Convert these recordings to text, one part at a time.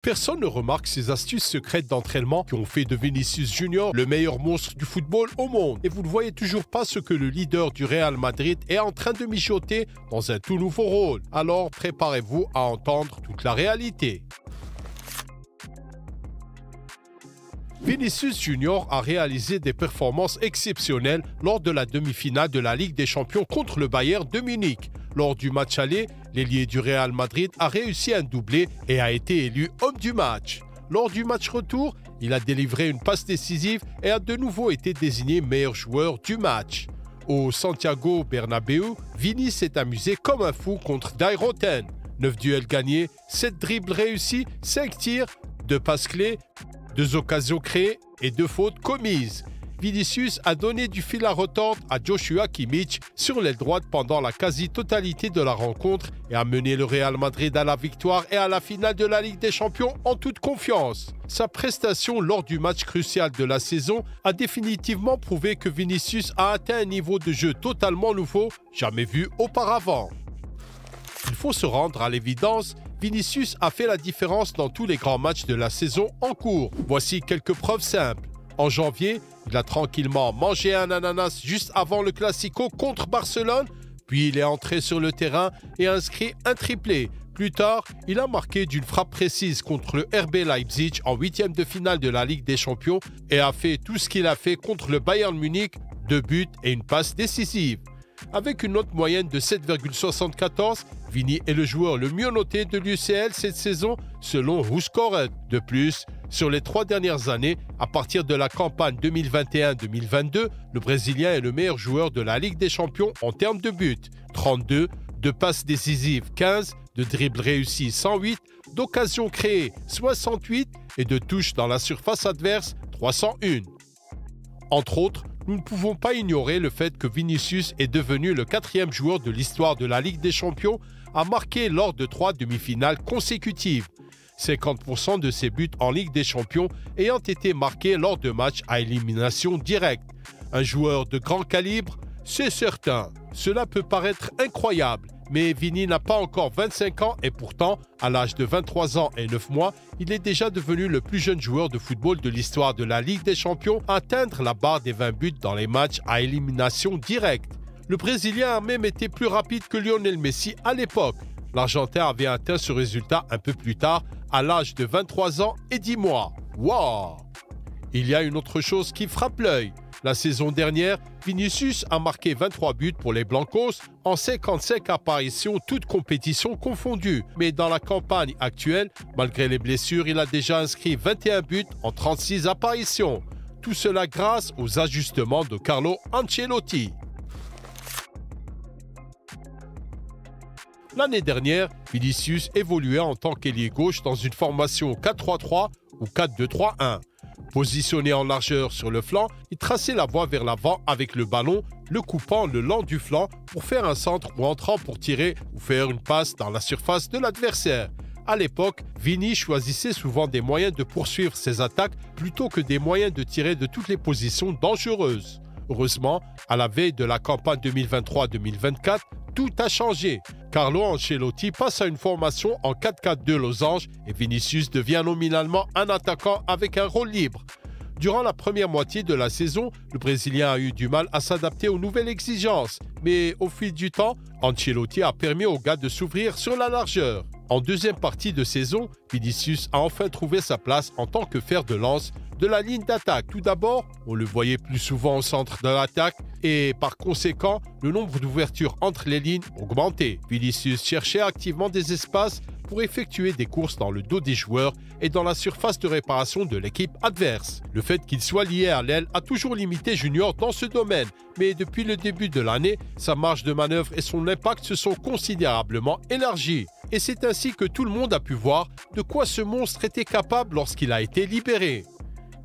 Personne ne remarque ces astuces secrètes d'entraînement qui ont fait de Vinicius Junior le meilleur monstre du football au monde. Et vous ne voyez toujours pas ce que le leader du Real Madrid est en train de mijoter dans un tout nouveau rôle. Alors préparez-vous à entendre toute la réalité. Vinicius Junior a réalisé des performances exceptionnelles lors de la demi-finale de la Ligue des Champions contre le Bayern de Munich. Lors du match aller, l'ailier du Real Madrid a réussi un doublé et a été élu homme du match. Lors du match retour, il a délivré une passe décisive et a de nouveau été désigné meilleur joueur du match. Au Santiago Bernabéu, Vini s'est amusé comme un fou contre Dairoten. 9 duels gagnés, 7 dribbles réussis, 5 tirs, 2 passes clés, 2 occasions créées et 2 fautes commises. Vinicius a donné du fil à retordre à Joshua Kimmich sur l'aile droite pendant la quasi-totalité de la rencontre et a mené le Real Madrid à la victoire et à la finale de la Ligue des Champions en toute confiance. Sa prestation lors du match crucial de la saison a définitivement prouvé que Vinicius a atteint un niveau de jeu totalement nouveau, jamais vu auparavant. Il faut se rendre à l'évidence, Vinicius a fait la différence dans tous les grands matchs de la saison en cours. Voici quelques preuves simples. En janvier, il a tranquillement mangé un ananas juste avant le Classico contre Barcelone, puis il est entré sur le terrain et a inscrit un triplé. Plus tard, il a marqué d'une frappe précise contre le RB Leipzig en huitième de finale de la Ligue des Champions et a fait tout ce qu'il a fait contre le Bayern Munich, 2 buts et une passe décisive. Avec une note moyenne de 7,74, Vini est le joueur le mieux noté de l'UCL cette saison selon WhoScored. De plus, sur les 3 dernières années, à partir de la campagne 2021-2022, le Brésilien est le meilleur joueur de la Ligue des Champions en termes de buts. 32, de passes décisives 15, de dribbles réussis 108, d'occasions créées 68 et de touches dans la surface adverse 301. Entre autres, nous ne pouvons pas ignorer le fait que Vinicius est devenu le 4e joueur de l'histoire de la Ligue des Champions à marquer lors de 3 demi-finales consécutives. 50% de ses buts en Ligue des Champions ayant été marqués lors de matchs à élimination directe. Un joueur de grand calibre, c'est certain. Cela peut paraître incroyable, mais Vini n'a pas encore 25 ans et pourtant, à l'âge de 23 ans et 9 mois, il est déjà devenu le plus jeune joueur de football de l'histoire de la Ligue des Champions à atteindre la barre des 20 buts dans les matchs à élimination directe. Le Brésilien a même été plus rapide que Lionel Messi à l'époque. L'Argentin avait atteint ce résultat un peu plus tard, à l'âge de 23 ans et 10 mois. Waouh! Il y a une autre chose qui frappe l'œil. La saison dernière, Vinicius a marqué 23 buts pour les Blancos en 55 apparitions, toutes compétitions confondues. Mais dans la campagne actuelle, malgré les blessures, il a déjà inscrit 21 buts en 36 apparitions. Tout cela grâce aux ajustements de Carlo Ancelotti. L'année dernière, Vinicius évoluait en tant qu'ailier gauche dans une formation 4-3-3 ou 4-2-3-1. Positionné en largeur sur le flanc, il traçait la voie vers l'avant avec le ballon, le coupant le long du flanc pour faire un centre ou entrant pour tirer ou faire une passe dans la surface de l'adversaire. À l'époque, Vini choisissait souvent des moyens de poursuivre ses attaques plutôt que des moyens de tirer de toutes les positions dangereuses. Heureusement, à la veille de la campagne 2023-2024, tout a changé. Carlo Ancelotti passe à une formation en 4-4-2 losange et Vinicius devient nominalement un attaquant avec un rôle libre. Durant la première moitié de la saison, le Brésilien a eu du mal à s'adapter aux nouvelles exigences. Mais au fil du temps, Ancelotti a permis aux gars de s'ouvrir sur la largeur. En deuxième partie de saison, Vinicius a enfin trouvé sa place en tant que fer de lance de la ligne d'attaque. Tout d'abord, on le voyait plus souvent au centre de l'attaque et par conséquent, le nombre d'ouvertures entre les lignes augmentait. Vinicius cherchait activement des espaces pour effectuer des courses dans le dos des joueurs et dans la surface de réparation de l'équipe adverse. Le fait qu'il soit lié à l'aile a toujours limité Junior dans ce domaine, mais depuis le début de l'année, sa marge de manœuvre et son impact se sont considérablement élargis. Et c'est ainsi que tout le monde a pu voir de quoi ce monstre était capable lorsqu'il a été libéré.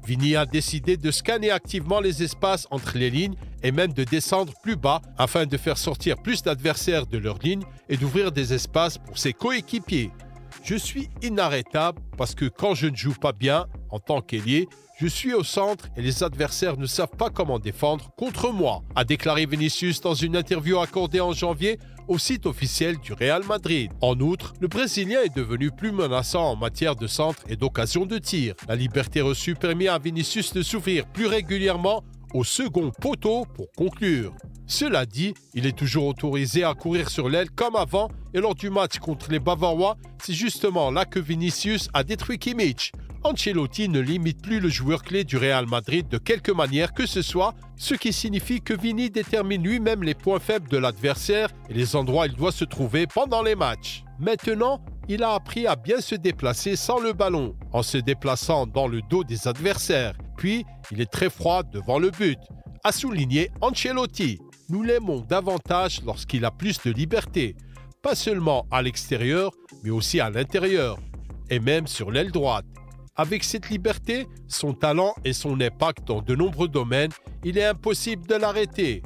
Vini a décidé de scanner activement les espaces entre les lignes et même de descendre plus bas afin de faire sortir plus d'adversaires de leur ligne et d'ouvrir des espaces pour ses coéquipiers. Je suis inarrêtable parce que quand je ne joue pas bien en tant qu'ailier, je suis au centre et les adversaires ne savent pas comment défendre contre moi, a déclaré Vinicius dans une interview accordée en janvier au site officiel du Real Madrid. En outre, le Brésilien est devenu plus menaçant en matière de centre et d'occasion de tir. La liberté reçue permet à Vinicius de s'ouvrir plus régulièrement au second poteau pour conclure. Cela dit, il est toujours autorisé à courir sur l'aile comme avant et lors du match contre les Bavarois, c'est justement là que Vinicius a détruit Kimmich. Ancelotti ne limite plus le joueur clé du Real Madrid de quelque manière que ce soit, ce qui signifie que Vini détermine lui-même les points faibles de l'adversaire et les endroits où il doit se trouver pendant les matchs. Maintenant, il a appris à bien se déplacer sans le ballon, en se déplaçant dans le dos des adversaires. Puis, il est très froid devant le but, a souligné Ancelotti. Nous l'aimons davantage lorsqu'il a plus de liberté, pas seulement à l'extérieur, mais aussi à l'intérieur, et même sur l'aile droite. Avec cette liberté, son talent et son impact dans de nombreux domaines, il est impossible de l'arrêter,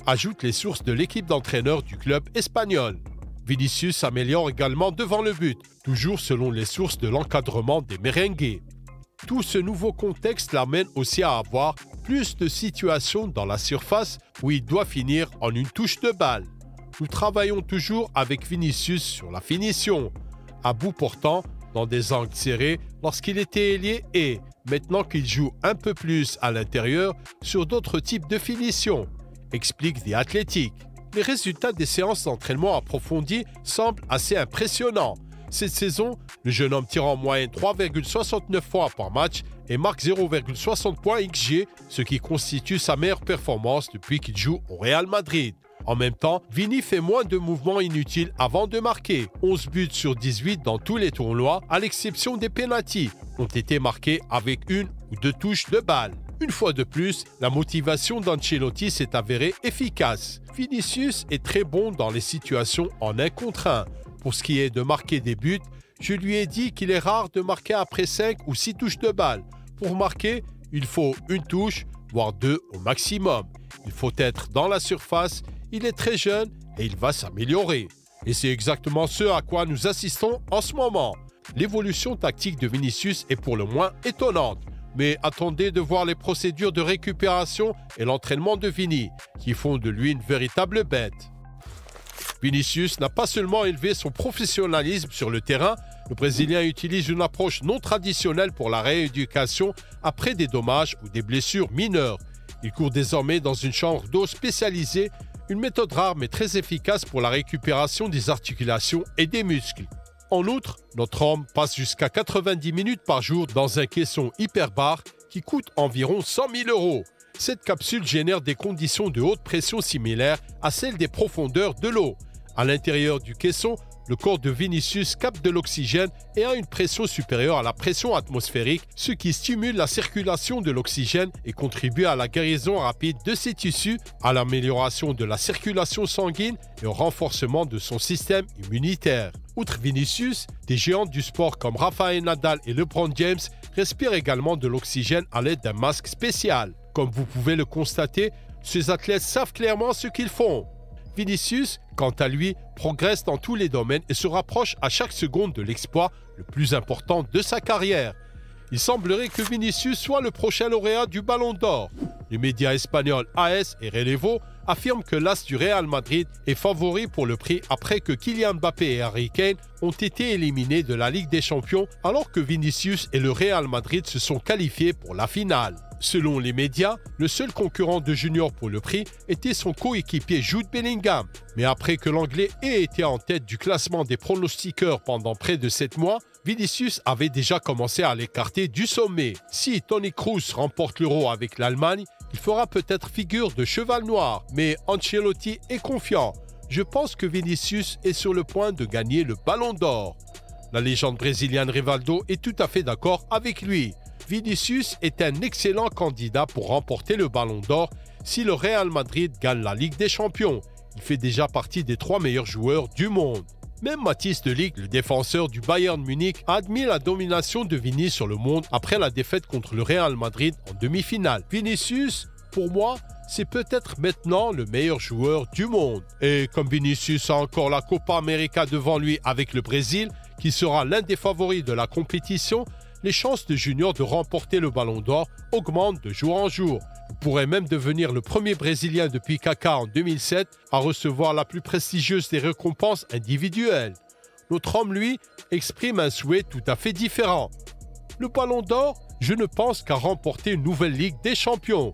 ajoutent les sources de l'équipe d'entraîneurs du club espagnol. Vinicius s'améliore également devant le but, toujours selon les sources de l'encadrement des merengues. Tout ce nouveau contexte l'amène aussi à avoir plus de situations dans la surface où il doit finir en une touche de balle. Nous travaillons toujours avec Vinicius sur la finition, à bout portant dans des angles serrés lorsqu'il était ailier et, maintenant qu'il joue un peu plus à l'intérieur, sur d'autres types de finitions, explique The Athletic. Les résultats des séances d'entraînement approfondies semblent assez impressionnants. Cette saison, le jeune homme tire en moyenne 3,69 fois par match et marque 0,60 points XG, ce qui constitue sa meilleure performance depuis qu'il joue au Real Madrid. En même temps, Vini fait moins de mouvements inutiles avant de marquer. 11 buts sur 18 dans tous les tournois, à l'exception des pénaltys, ont été marqués avec une ou deux touches de balle. Une fois de plus, la motivation d'Ancelotti s'est avérée efficace. Vinicius est très bon dans les situations en 1 contre 1. Pour ce qui est de marquer des buts, je lui ai dit qu'il est rare de marquer après 5 ou 6 touches de balle. Pour marquer, il faut une touche, voire 2 au maximum. Il faut être dans la surface, il est très jeune et il va s'améliorer. Et c'est exactement ce à quoi nous assistons en ce moment. L'évolution tactique de Vinicius est pour le moins étonnante. Mais attendez de voir les procédures de récupération et l'entraînement de Vini, qui font de lui une véritable bête. Vinicius n'a pas seulement élevé son professionnalisme sur le terrain, le Brésilien utilise une approche non traditionnelle pour la rééducation après des dommages ou des blessures mineures. Il court désormais dans une chambre d'eau spécialisée, une méthode rare mais très efficace pour la récupération des articulations et des muscles. En outre, notre homme passe jusqu'à 90 minutes par jour dans un caisson hyperbare qui coûte environ 100 000 €. Cette capsule génère des conditions de haute pression similaires à celles des profondeurs de l'eau. À l'intérieur du caisson, le corps de Vinicius capte de l'oxygène et a une pression supérieure à la pression atmosphérique, ce qui stimule la circulation de l'oxygène et contribue à la guérison rapide de ses tissus, à l'amélioration de la circulation sanguine et au renforcement de son système immunitaire. Outre Vinicius, des géants du sport comme Rafael Nadal et LeBron James respirent également de l'oxygène à l'aide d'un masque spécial. Comme vous pouvez le constater, ces athlètes savent clairement ce qu'ils font. Vinicius, quant à lui, progresse dans tous les domaines et se rapproche à chaque seconde de l'exploit le plus important de sa carrière. Il semblerait que Vinicius soit le prochain lauréat du Ballon d'Or. Les médias espagnols AS et Relevo affirment que l'as du Real Madrid est favori pour le prix après que Kylian Mbappé et Harry Kane ont été éliminés de la Ligue des Champions alors que Vinicius et le Real Madrid se sont qualifiés pour la finale. Selon les médias, le seul concurrent de Junior pour le prix était son coéquipier Jude Bellingham. Mais après que l'Anglais ait été en tête du classement des pronostiqueurs pendant près de 7 mois, Vinicius avait déjà commencé à l'écarter du sommet. Si Toni Kroos remporte l'Euro avec l'Allemagne, il fera peut-être figure de cheval noir. Mais Ancelotti est confiant. Je pense que Vinicius est sur le point de gagner le Ballon d'Or. La légende brésilienne Rivaldo est tout à fait d'accord avec lui. Vinicius est un excellent candidat pour remporter le Ballon d'Or si le Real Madrid gagne la Ligue des Champions. Il fait déjà partie des 3 meilleurs joueurs du monde. Même Matthijs de Ligt, le défenseur du Bayern Munich, a admis la domination de Vini sur le monde après la défaite contre le Real Madrid en demi-finale. Vinicius, pour moi, c'est peut-être maintenant le meilleur joueur du monde. Et comme Vinicius a encore la Copa América devant lui avec le Brésil, qui sera l'un des favoris de la compétition, les chances de Junior de remporter le Ballon d'Or augmentent de jour en jour. pourrait même devenir le premier Brésilien depuis Kaká en 2007 à recevoir la plus prestigieuse des récompenses individuelles. Notre homme, lui, exprime un souhait tout à fait différent. Le Ballon d'Or, je ne pense qu'à remporter une nouvelle Ligue des Champions.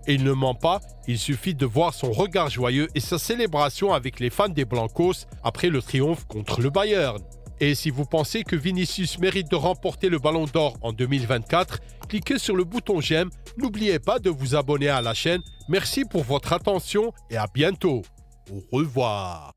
Et il ne ment pas, il suffit de voir son regard joyeux et sa célébration avec les fans des Blancos après le triomphe contre le Bayern. Et si vous pensez que Vinicius mérite de remporter le Ballon d'Or en 2024, cliquez sur le bouton j'aime, n'oubliez pas de vous abonner à la chaîne. Merci pour votre attention et à bientôt. Au revoir.